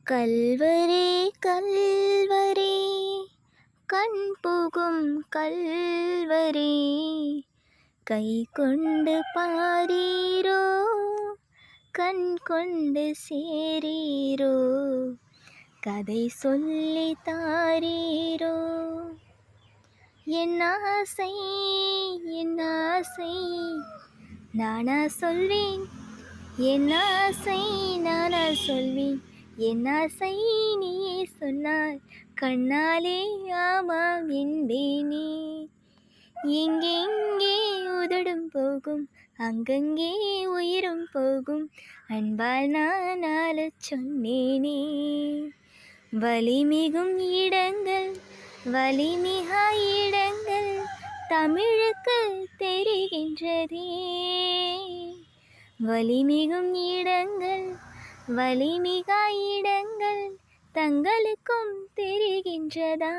கல்வரே கல்வரே கண் புகும் கல்வரே கை கொண்டு பாரீரோ கண் கொண்டு சேரீரோ கதை சொல்லி தாரீரோ என் ஆசை நானா சொல்வேன் என் ஆசை நானா சொல்வேன் என் ஆசை நீயே சொன்னால் கண்ணாலே ஆமாம் என்பேனே எங்கெங்கே உதடும் போகும் அங்கங்கே உயிரும் போகும் அன்பால் நான் ஆளச் சொன்னேனே வலிமிகும் இடங்கள் வலிமிகா இடங்கள் தமிழுக்கு தெரிகின்றதே வலிமிகும் இடங்கள் வலிமிகா இடங்கள் தங்களுக்கும் தெரிகின்றதா?